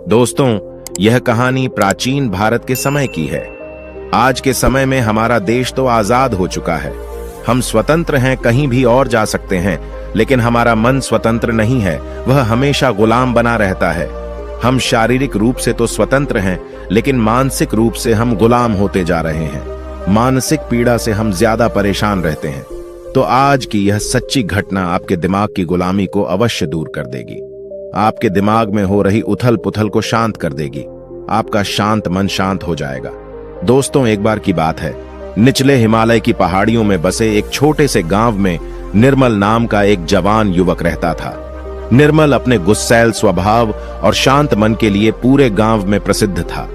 दोस्तों, यह कहानी प्राचीन भारत के समय की है। आज के समय में हमारा देश तो आजाद हो चुका है। हम स्वतंत्र हैं, कहीं भी और जा सकते हैं, लेकिन हमारा मन स्वतंत्र नहीं है। वह हमेशा गुलाम बना रहता है। हम शारीरिक रूप से तो स्वतंत्र हैं, लेकिन मानसिक रूप से हम गुलाम होते जा रहे हैं। मानसिक पीड़ा से हम ज्यादा परेशान रहते हैं। तो आज की यह सच्ची घटना आपके दिमाग की गुलामी को अवश्य दूर कर देगी। आपके दिमाग में हो रही उथल पुथल को शांत कर देगी। आपका शांत मन शांत हो जाएगा। दोस्तों, एक बार की बात है, निचले हिमालय की पहाड़ियों में बसे एक छोटे से गांव में निर्मल नाम का एक जवान युवक रहता था। निर्मल अपने गुस्सैल स्वभाव और शांत मन के लिए पूरे गांव में प्रसिद्ध था।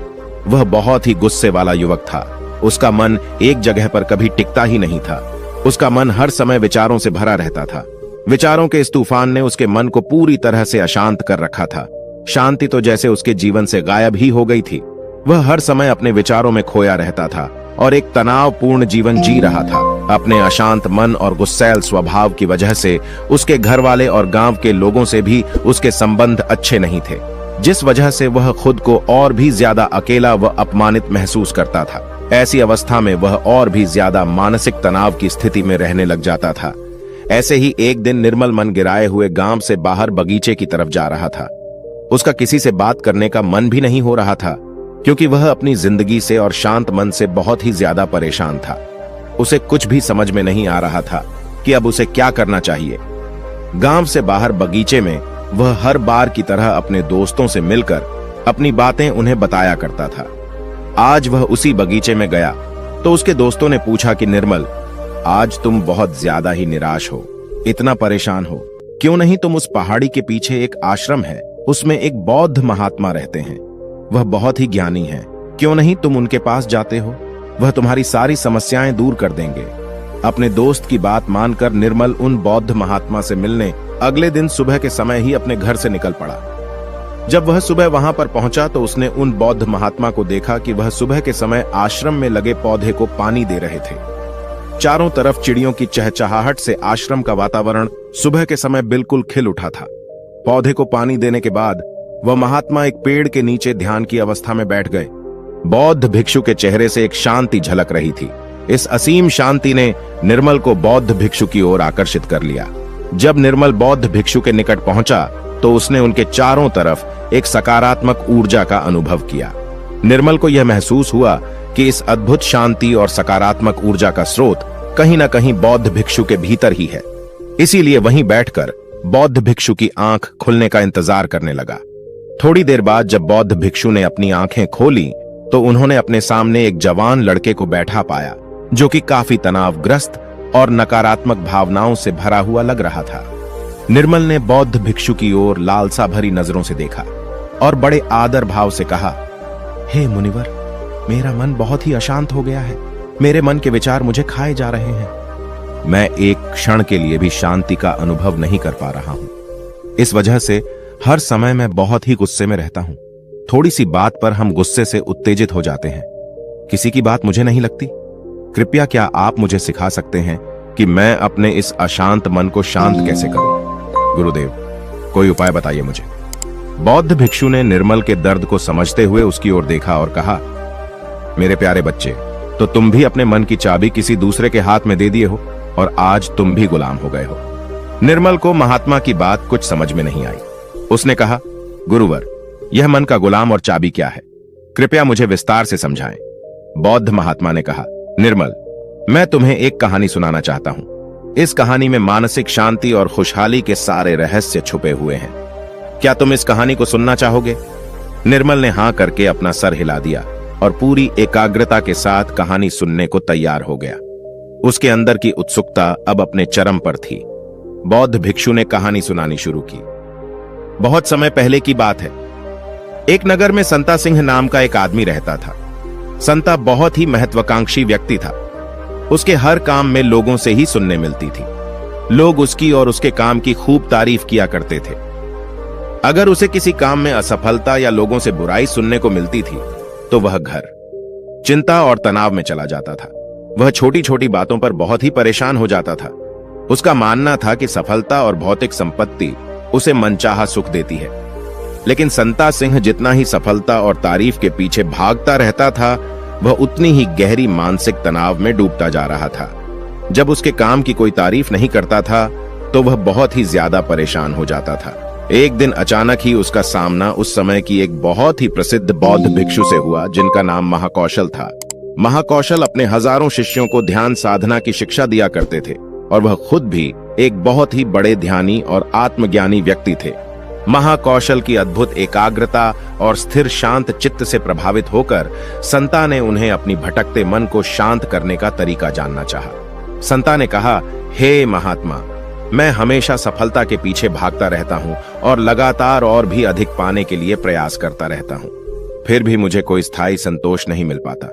वह बहुत ही गुस्से वाला युवक था। उसका मन एक जगह पर कभी टिकता ही नहीं था। उसका मन हर समय विचारों से भरा रहता था। विचारों के इस तूफान ने उसके मन को पूरी तरह से अशांत कर रखा था। शांति तो जैसे उसके जीवन से गायब ही हो गई थी। वह हर समय अपने विचारों में खोया रहता था और एक तनावपूर्ण जीवन जी रहा था। अपने अशांत मन और गुस्सैल स्वभाव की वजह से उसके घर वाले और गांव के लोगों से भी उसके संबंध अच्छे नहीं थे, जिस वजह से वह खुद को और भी ज्यादा अकेला व अपमानित महसूस करता था। ऐसी अवस्था में वह और भी ज्यादा मानसिक तनाव की स्थिति में रहने लग जाता था। ऐसे ही एक दिन निर्मल मन गिराए हुए गांव से बाहर बगीचे की तरफ जा रहा था। उसका किसी से बात करने का मन भी नहीं हो रहा था, क्योंकि वह अपनी जिंदगी से और शांत मन से बहुत ही ज्यादा परेशान था। उसे कुछ भी समझ में नहीं आ रहा था कि अब उसे क्या करना चाहिए। गांव से बाहर बगीचे में वह हर बार की तरह अपने दोस्तों से मिलकर अपनी बातें उन्हें बताया करता था। आज वह उसी बगीचे में गया तो उसके दोस्तों ने पूछा कि निर्मल, आज तुम बहुत ज्यादा ही निराश हो, इतना परेशान हो। क्यों नहीं तुम उस पहाड़ी के पीछे एक आश्रम है, उसमें एक बौद्ध महात्मा रहते हैं, वह बहुत ही ज्ञानी हैं। क्यों नहीं तुम उनके पास जाते हो, वह तुम्हारी सारी समस्याएं दूर कर देंगे। अपने दोस्त की बात मानकर निर्मल उन बौद्ध महात्मा से मिलने अगले दिन सुबह के समय ही अपने घर से निकल पड़ा। जब वह सुबह वहां पर पहुंचा तो उसने उन बौद्ध महात्मा को देखा कि वह सुबह के समय आश्रम में लगे पौधे को पानी दे रहे थे। चारों तरफ चिड़ियों की चहचहाहट से आश्रम का वातावरण सुबह के समय बिल्कुल खिल उठा था। पौधे को पानी देने के बाद वह महात्मा एक पेड़ के नीचे ध्यान की अवस्था में बैठ गए। बौद्ध भिक्षु के चेहरे से एक शांति झलक रही थी। इस असीम शांति ने निर्मल को बौद्ध भिक्षु की ओर आकर्षित कर लिया। जब निर्मल बौद्ध भिक्षु के निकट पहुंचा तो उसने उनके चारों तरफ एक सकारात्मक ऊर्जा का अनुभव किया। निर्मल को यह महसूस हुआ कि इस अद्भुत शांति और सकारात्मक ऊर्जा का स्रोत कहीं न कहीं बौद्ध भिक्षु के भीतर ही है। इसीलिए वहीं बैठकर बौद्ध भिक्षु की आंख खुलने का इंतजार करने लगा। थोड़ी देर बाद जब बौद्ध भिक्षु ने अपनी आंखें खोली तो उन्होंने अपने सामने एक जवान लड़के को बैठा पाया, जो कि काफी तनावग्रस्त और नकारात्मक भावनाओं से भरा हुआ लग रहा था। निर्मल ने बौद्ध भिक्षु की ओर लालसा भरी नजरों से देखा और बड़े आदर भाव से कहा, हे मुनिवर, मेरा मन बहुत ही अशांत हो गया है। मेरे मन के विचार मुझे खाए जा रहे हैं। मैं एक क्षण के लिए भी शांति का अनुभव नहीं कर पा रहा हूं। इस वजह से हर समय मैं बहुत ही गुस्से में रहता हूं। थोड़ी सी बात पर हम गुस्से से उत्तेजित हो जाते हैं। किसी की बात मुझे नहीं लगती। कृपया क्या आप मुझे सिखा सकते हैं कि मैं अपने इस अशांत मन को शांत कैसे करूं? गुरुदेव, कोई उपाय बताइए मुझे। बौद्ध भिक्षु ने निर्मल के दर्द को समझते हुए उसकी ओर देखा और कहा, मेरे प्यारे बच्चे, तो तुम भी अपने मन की चाबी किसी दूसरे के हाथ में दे दिए हो और आज तुम भी गुलाम हो गए हो। निर्मल को महात्मा की बात कुछ समझ में नहीं आई। उसने कहा, गुरुवर, यह मन का गुलाम और चाबी क्या है? कृपया मुझे विस्तार से समझाएं। बौद्ध महात्मा ने कहा, निर्मल, मैं तुम्हें एक कहानी सुनाना चाहता हूं। इस कहानी में मानसिक शांति और खुशहाली के सारे रहस्य छुपे हुए हैं। क्या तुम इस कहानी को सुनना चाहोगे? निर्मल ने हां करके अपना सर हिला दिया और पूरी एकाग्रता के साथ कहानी सुनने को तैयार हो गया। उसके अंदर की उत्सुकता अब अपने चरम पर थी। बौद्ध भिक्षु ने कहानी सुनानी शुरू की। बहुत समय पहले की बात है। एक नगर में संता सिंह नाम का एक आदमी रहता था। संता बहुत ही महत्वाकांक्षी व्यक्ति था। उसके हर काम में लोगों से ही सुनने मिलती थी। लोग उसकी और उसके काम की खूब तारीफ किया करते थे। अगर उसे किसी काम में असफलता या लोगों से बुराई सुनने को मिलती थी तो वह घर चिंता और तनाव में चला जाता था। वह छोटी छोटी बातों पर बहुत ही परेशान हो जाता था। उसका मानना था कि सफलता और भौतिक संपत्ति उसे मनचाहा सुख देती है, लेकिन संता सिंह जितना ही सफलता और तारीफ के पीछे भागता रहता था, वह उतनी ही गहरी मानसिक तनाव में डूबता जा रहा था। जब उसके काम की कोई तारीफ नहीं करता था तो वह बहुत ही ज्यादा परेशान हो जाता था। एक दिन अचानक ही उसका सामना उस समय की एक बहुत ही प्रसिद्ध बौद्ध भिक्षु से हुआ, जिनका नाम महाकौशल था। महाकौशल अपने हजारों शिष्यों को ध्यान साधना की शिक्षा दिया करते थे और वह खुद भी एक बहुत ही बड़े ध्यानी और आत्मज्ञानी व्यक्ति थे। महाकौशल की अद्भुत एकाग्रता और स्थिर शांत चित्त से प्रभावित होकर संता ने उन्हें अपनी भटकते मन को शांत करने का तरीका जानना चाहा। संता ने कहा, हे महात्मा, मैं हमेशा सफलता के पीछे भागता रहता हूं और लगातार और भी अधिक पाने के लिए प्रयास करता रहता हूं, फिर भी मुझे कोई स्थायी संतोष नहीं मिल पाता।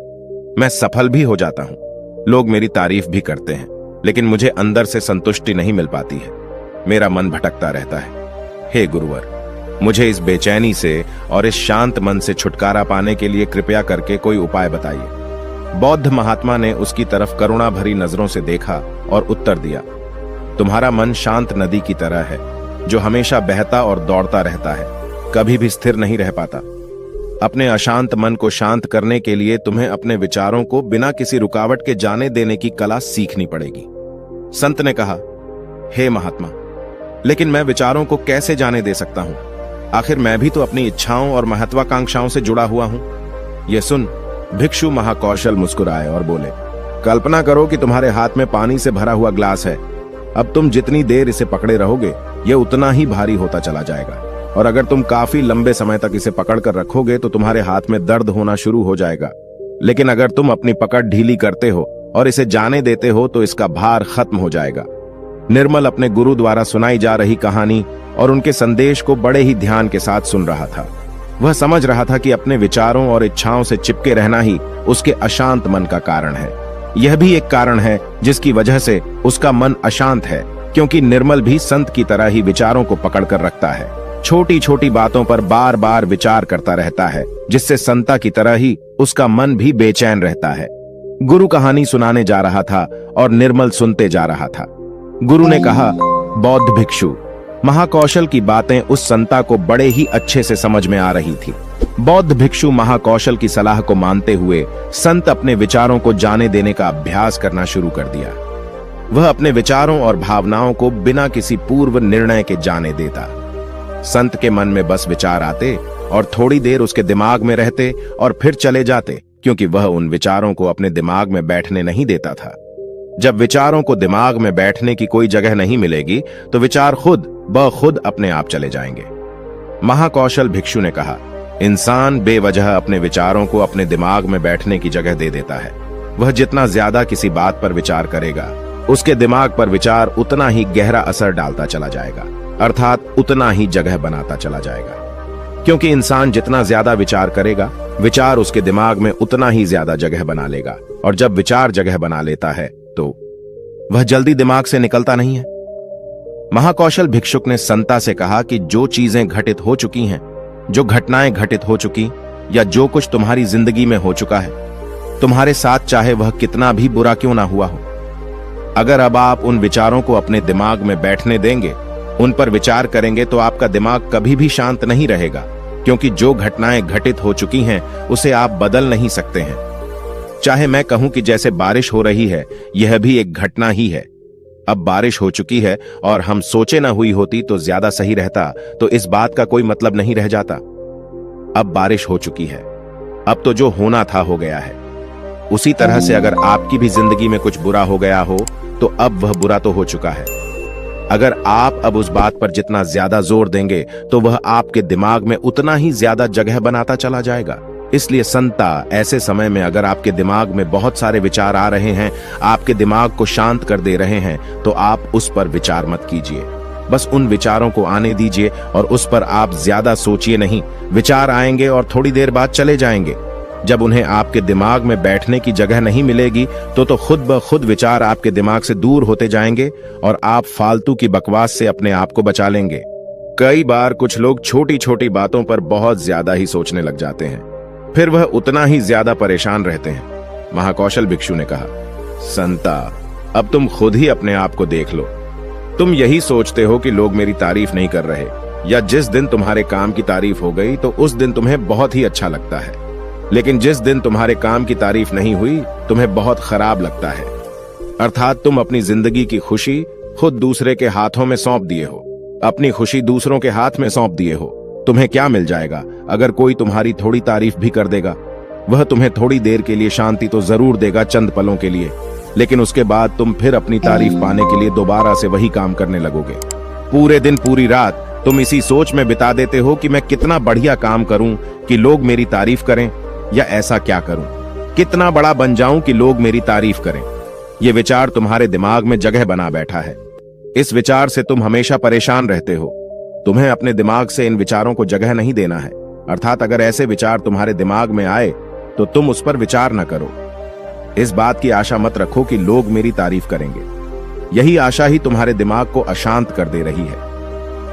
मैं सफल भी हो जाता हूं, लोग मेरी तारीफ भी करते हैं, लेकिन मुझे अंदर से संतुष्टि नहीं मिल पाती है। मेरा मन भटकता रहता है। हे गुरुवर, मुझे इस बेचैनी से और इस शांत मन से छुटकारा पाने के लिए कृपया करके कोई उपाय बताइए। बौद्ध महात्मा ने उसकी तरफ करुणा भरी नजरों से देखा और उत्तर दिया, तुम्हारा मन शांत नदी की तरह है, जो हमेशा बहता और दौड़ता रहता है, कभी भी स्थिर नहीं रह पाता। अपने अशांत मन को शांत करने के लिए तुम्हें अपने विचारों को बिना किसी रुकावट के जाने देने की कला सीखनी पड़ेगी। संत ने कहा, हे महात्मा, लेकिन मैं विचारों को कैसे जाने दे सकता हूं? आखिर मैं भी तो अपनी इच्छाओं और महत्वाकांक्षाओं से जुड़ा हुआ हूं। यह सुन भिक्षु महाकौशल मुस्कुराए और बोले, कल्पना करो कि तुम्हारे हाथ में पानी से भरा हुआ ग्लास है। अब तुम जितनी देर इसे पकड़े रहोगे, यह उतना ही भारी होता चला जाएगा, और अगर तुम काफी लंबे समय तक इसे पकड़कर रखोगे तो तुम्हारे हाथ में दर्द होना शुरू हो जाएगा। लेकिन अगर तुम अपनी पकड़ ढीली करते हो और इसे जाने देते हो तो इसका भार खत्म हो जाएगा। निर्मल अपने गुरु द्वारा सुनाई जा रही कहानी और उनके संदेश को बड़े ही ध्यान के साथ सुन रहा था। वह समझ रहा था कि अपने विचारों और इच्छाओं से चिपके रहना ही उसके अशांत मन का कारण है। यह भी एक कारण है जिसकी वजह से उसका मन अशांत है, क्योंकि निर्मल भी संत की तरह ही विचारों को पकड़कर रखता है। छोटी छोटी बातों पर बार बार विचार करता रहता है, जिससे संता की तरह ही उसका मन भी बेचैन रहता है। गुरु कहानी सुनाने जा रहा था और निर्मल सुनते जा रहा था। गुरु ने कहा, बौद्ध भिक्षु। महाकौशल की बातें उस संता को बड़े ही अच्छे से समझ में आ रही थी। बौद्ध भिक्षु महाकौशल की सलाह को मानते हुए संत अपने विचारों को जाने देने का अभ्यास करना शुरू कर दिया। वह अपने विचारों और भावनाओं को बिना किसी पूर्व निर्णय के जाने देता। संत के मन में बस विचार आते और थोड़ी देर उसके दिमाग में रहते और फिर चले जाते, क्योंकि वह उन विचारों को अपने दिमाग में बैठने नहीं देता था। जब विचारों को दिमाग में बैठने की कोई जगह नहीं मिलेगी तो विचार खुद ब खुद अपने आप चले जाएंगे। महाकौशल भिक्षु ने कहा, इंसान बेवजह अपने विचारों को अपने दिमाग में बैठने की जगह दे देता है। वह जितना ज्यादा किसी बात पर विचार करेगा, उसके दिमाग पर विचार उतना ही गहरा असर डालता चला जाएगा, अर्थात उतना ही जगह बनाता चला जाएगा। क्योंकि इंसान जितना ज्यादा विचार करेगा, विचार उसके दिमाग में उतना ही ज्यादा जगह बना लेगा, और जब विचार जगह बना लेता है तो वह जल्दी दिमाग से निकलता नहीं है। महाकौशल भिक्षुक ने संता से कहा कि जो चीजें घटित हो चुकी हैं, जो घटनाएं घटित हो चुकी, या जो कुछ तुम्हारी जिंदगी में हो चुका है, तुम्हारे साथ चाहे वह कितना भी बुरा क्यों ना हुआ हो, अगर अब आप उन विचारों को अपने दिमाग में बैठने देंगे, उन पर विचार करेंगे, तो आपका दिमाग कभी भी शांत नहीं रहेगा, क्योंकि जो घटनाएं घटित हो चुकी हैं उसे आप बदल नहीं सकते हैं। चाहे मैं कहूं कि जैसे बारिश हो रही है, यह भी एक घटना ही है। अब बारिश हो चुकी है और हम सोचे ना हुई होती तो ज्यादा सही रहता, तो इस बात का कोई मतलब नहीं रह जाता। अब बारिश हो चुकी है, अब तो जो होना था हो गया है। उसी तरह से अगर आपकी भी जिंदगी में कुछ बुरा हो गया हो तो अब वह बुरा तो हो चुका है। अगर आप अब उस बात पर जितना ज्यादा जोर देंगे तो वह आपके दिमाग में उतना ही ज्यादा जगह बनाता चला जाएगा। इसलिए संता, ऐसे समय में अगर आपके दिमाग में बहुत सारे विचार आ रहे हैं, आपके दिमाग को शांत कर दे रहे हैं, तो आप उस पर विचार मत कीजिए। बस उन विचारों को आने दीजिए और उस पर आप ज्यादा सोचिए नहीं। विचार आएंगे और थोड़ी देर बाद चले जाएंगे। जब उन्हें आपके दिमाग में बैठने की जगह नहीं मिलेगी तो खुद ब खुद विचार आपके दिमाग से दूर होते जाएंगे और आप फालतू की बकवास से अपने आप को बचा लेंगे। कई बार कुछ लोग छोटी छोटी बातों पर बहुत ज्यादा ही सोचने लग जाते हैं, फिर वह उतना ही ज्यादा परेशान रहते हैं। महाकौशल भिक्षु ने कहा, संता, अब तुम खुद ही अपने आप को देख लो। तुम यही सोचते हो कि लोग मेरी तारीफ नहीं कर रहे, या जिस दिन तुम्हारे काम की तारीफ हो गई तो उस दिन तुम्हें बहुत ही अच्छा लगता है, लेकिन जिस दिन तुम्हारे काम की तारीफ नहीं हुई तुम्हें बहुत खराब लगता है। अर्थात तुम अपनी जिंदगी की खुशी खुद दूसरे के हाथों में सौंप दिए हो, अपनी खुशी दूसरों के हाथ में सौंप दिए हो। तुम्हें क्या मिल जाएगा अगर कोई तुम्हारी थोड़ी तारीफ भी कर देगा? वह तुम्हें थोड़ी देर के लिए शांति तो जरूर देगा, चंद पलों के लिए, लेकिन उसके बाद तुम फिर अपनी तारीफ पाने के लिए दोबारा से वही काम करने लगोगे। पूरे दिन पूरी रात तुम इसी सोच में बिता देते हो कि मैं कितना बढ़िया काम करूं कि लोग मेरी तारीफ करें, या ऐसा क्या करूं, कितना बड़ा बन जाऊं कि लोग मेरी तारीफ करें। ये विचार तुम्हारे दिमाग में जगह बना बैठा है। इस विचार से तुम हमेशा परेशान रहते हो। तुम्हें अपने दिमाग से इन विचारों को जगह नहीं देना है। अर्थात अगर ऐसे विचार तुम्हारे दिमाग में आए तो तुम उस पर विचार न करो। इस बात की आशा मत रखो कि लोग मेरी तारीफ करेंगे। यही आशा ही तुम्हारे दिमाग को अशांत कर दे रही है।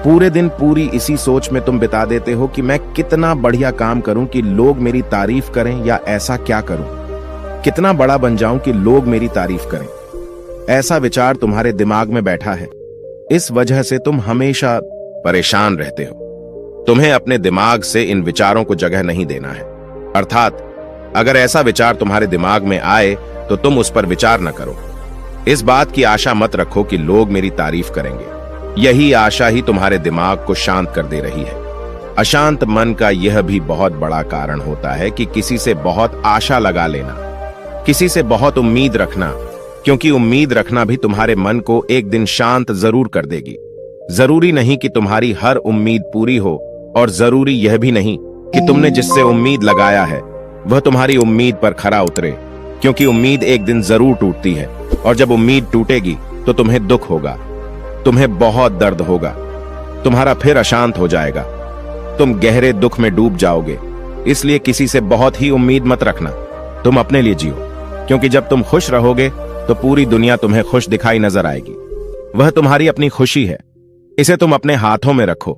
पूरे दिन पूरी इसी सोच में तुम बिता देते हो कि मैं कितना बढ़िया काम करूं कि लोग मेरी तारीफ करें, या ऐसा क्या करूं, कितना बड़ा बन जाऊं कि लोग मेरी तारीफ करें। ऐसा विचार तुम्हारे दिमाग में बैठा है। इस वजह से तुम हमेशा परेशान रहते हो। तुम्हें अपने दिमाग से इन विचारों को जगह नहीं देना है। अर्थात अगर ऐसा विचार तुम्हारे दिमाग में आए तो तुम उस पर विचार न करो। इस बात की आशा मत रखो कि लोग मेरी तारीफ करेंगे। यही आशा ही तुम्हारे दिमाग को शांत कर दे रही है। अशांत मन का यह भी बहुत बड़ा कारण होता है कि किसी से बहुत आशा लगा लेना, किसी से बहुत उम्मीद रखना, क्योंकि उम्मीद रखना भी तुम्हारे मन को एक दिन शांत जरूर कर देगी। जरूरी नहीं कि तुम्हारी हर उम्मीद पूरी हो, और जरूरी यह भी नहीं कि तुमने जिससे उम्मीद लगाया है वह तुम्हारी उम्मीद पर खरा उतरे, क्योंकि उम्मीद एक दिन जरूर टूटती है, और जब उम्मीद टूटेगी तो तुम्हें दुख होगा, तुम्हें बहुत दर्द होगा, तुम्हारा फिर अशांत हो जाएगा, तुम गहरे दुख में डूब जाओगे। इसलिए किसी से बहुत ही उम्मीद मत रखना। तुम अपने लिए जियो, क्योंकि जब तुम खुश रहोगे तो पूरी दुनिया तुम्हें खुश दिखाई नजर आएगी। वह तुम्हारी अपनी खुशी है, इसे तुम अपने हाथों में रखो,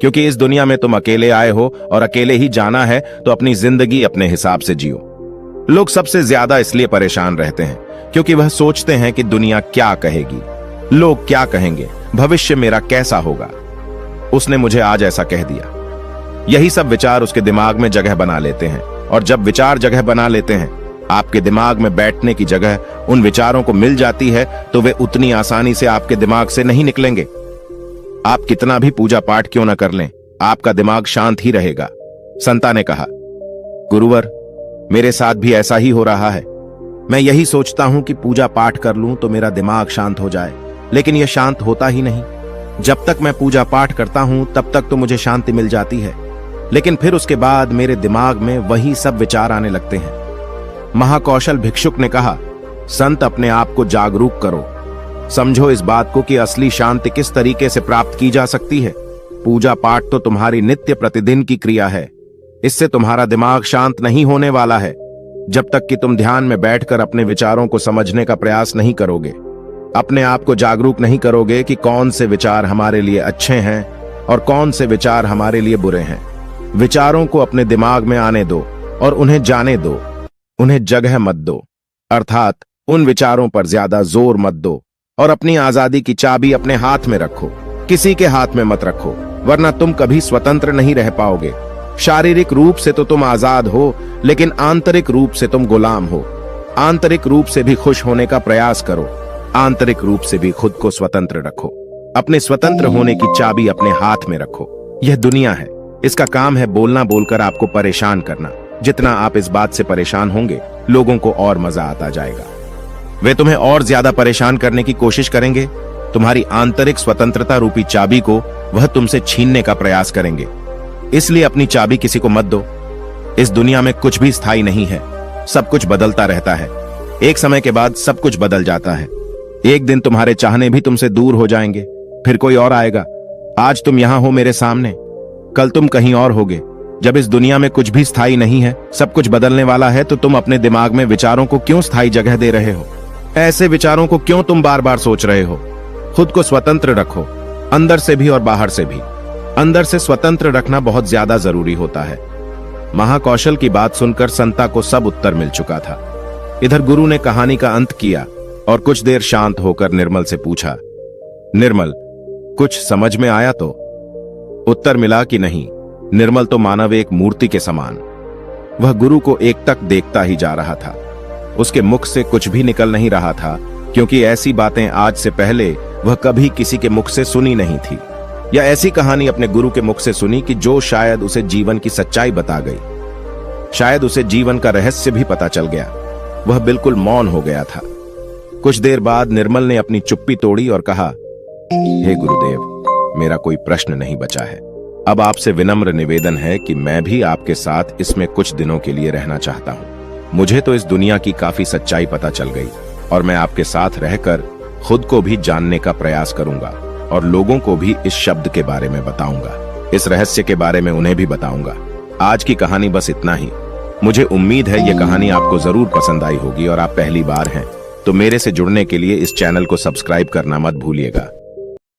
क्योंकि इस दुनिया में तुम अकेले आए हो और अकेले ही जाना है, तो अपनी जिंदगी अपने हिसाब से जियो। लोग सबसे ज्यादा इसलिए परेशान रहते हैं क्योंकि वह सोचते हैं कि दुनिया क्या कहेगी, लोग क्या कहेंगे, भविष्य मेरा कैसा होगा, उसने मुझे आज ऐसा कह दिया। यही सब विचार उसके दिमाग में जगह बना लेते हैं, और जब विचार जगह बना लेते हैं, आपके दिमाग में बैठने की जगह उन विचारों को मिल जाती है, तो वे उतनी आसानी से आपके दिमाग से नहीं निकलेंगे। आप कितना भी पूजा पाठ क्यों न कर लें, आपका दिमाग शांत ही रहेगा। संता ने कहा, गुरुवर, मेरे साथ भी ऐसा ही हो रहा है। मैं यही सोचता हूं कि पूजा पाठ कर लूं तो मेरा दिमाग शांत हो जाए, लेकिन यह शांत होता ही नहीं। जब तक मैं पूजा पाठ करता हूं तब तक तो मुझे शांति मिल जाती है, लेकिन फिर उसके बाद मेरे दिमाग में वही सब विचार आने लगते हैं। महाकौशल भिक्षुक ने कहा, संत, अपने आप को जागरूक करो, समझो इस बात को कि असली शांति किस तरीके से प्राप्त की जा सकती है। पूजा पाठ तो तुम्हारी नित्य प्रतिदिन की क्रिया है, इससे तुम्हारा दिमाग शांत नहीं होने वाला है जब तक कि तुम ध्यान में बैठकर अपने विचारों को समझने का प्रयास नहीं करोगे, अपने आप को जागरूक नहीं करोगे कि कौन से विचार हमारे लिए अच्छे हैं और कौन से विचार हमारे लिए बुरे हैं। विचारों को अपने दिमाग में आने दो और उन्हें जाने दो, उन्हें जगह मत दो। अर्थात उन विचारों पर ज्यादा जोर मत दो, और अपनी आजादी की चाबी अपने हाथ में रखो, किसी के हाथ में मत रखो, वरना तुम कभी स्वतंत्र नहीं रह पाओगे। शारीरिक रूप से तो तुम आजाद हो, लेकिन आंतरिक रूप से तुम गुलाम हो। आंतरिक रूप से भी खुश होने का प्रयास करो, आंतरिक रूप से भी खुद को स्वतंत्र रखो। अपने स्वतंत्र होने की चाबी अपने हाथ में रखो। यह दुनिया है, इसका काम है बोलना बोलकर आपको परेशान करना। जितना आप इस बात से परेशान होंगे, लोगों को और मजा आता जाएगा। वे तुम्हें और ज्यादा परेशान करने की कोशिश करेंगे। तुम्हारी आंतरिक स्वतंत्रता रूपी चाबी को वह तुमसे छीनने का प्रयास करेंगे। इसलिए अपनी चाबी किसी को मत दो। इस दुनिया में कुछ भी स्थायी नहीं है, सब कुछ बदलता रहता है। एक समय के बाद सब कुछ बदल जाता है। एक दिन तुम्हारे चाहने भी तुमसे दूर हो जाएंगे, फिर कोई और आएगा। आज तुम यहां हो मेरे सामने, कल तुम कहीं और होगे। जब इस दुनिया में कुछ भी स्थायी नहीं है, सब कुछ बदलने वाला है, तो तुम अपने दिमाग में विचारों को क्यों स्थायी जगह दे रहे हो? ऐसे विचारों को क्यों तुम बार बार सोच रहे हो? खुद को स्वतंत्र रखो, अंदर से भी और बाहर से भी। अंदर से स्वतंत्र रखना बहुत ज्यादा जरूरी होता है। महाकौशल की बात सुनकर संता को सब उत्तर मिल चुका था। इधर गुरु ने कहानी का अंत किया और कुछ देर शांत होकर निर्मल से पूछा, निर्मल, कुछ समझ में आया तो? उत्तर मिला कि नहीं। निर्मल तो मानव एक मूर्ति के समान। वह गुरु को एकटक देखता ही जा रहा था। उसके मुख से कुछ भी निकल नहीं रहा था, क्योंकि ऐसी बातें आज से पहले वह कभी किसी के मुख से सुनी नहीं थी, या ऐसी कहानी अपने गुरु के मुख से सुनी कि जो शायद उसे जीवन की सच्चाई बता गई। शायद उसे जीवन का रहस्य भी पता चल गया। वह बिल्कुल मौन हो गया था। कुछ देर बाद निर्मल ने अपनी चुप्पी तोड़ी और कहा, हे गुरुदेव, मेरा कोई प्रश्न नहीं बचा है। अब आपसे विनम्र निवेदन है कि मैं भी आपके साथ इसमें कुछ दिनों के लिए रहना चाहता हूं। मुझे तो इस दुनिया की काफी सच्चाई पता चल गई और मैं आपके साथ रहकर खुद को भी जानने का प्रयास करूंगा और लोगों को भी इस शब्द के बारे में बताऊंगा, इस रहस्य के बारे में उन्हें भी बताऊंगा। आज की कहानी बस इतना ही। मुझे उम्मीद है ये कहानी आपको जरूर पसंद आई होगी और आप पहली बार हैं तो मेरे से जुड़ने के लिए इस चैनल को सब्सक्राइब करना मत भूलिएगा।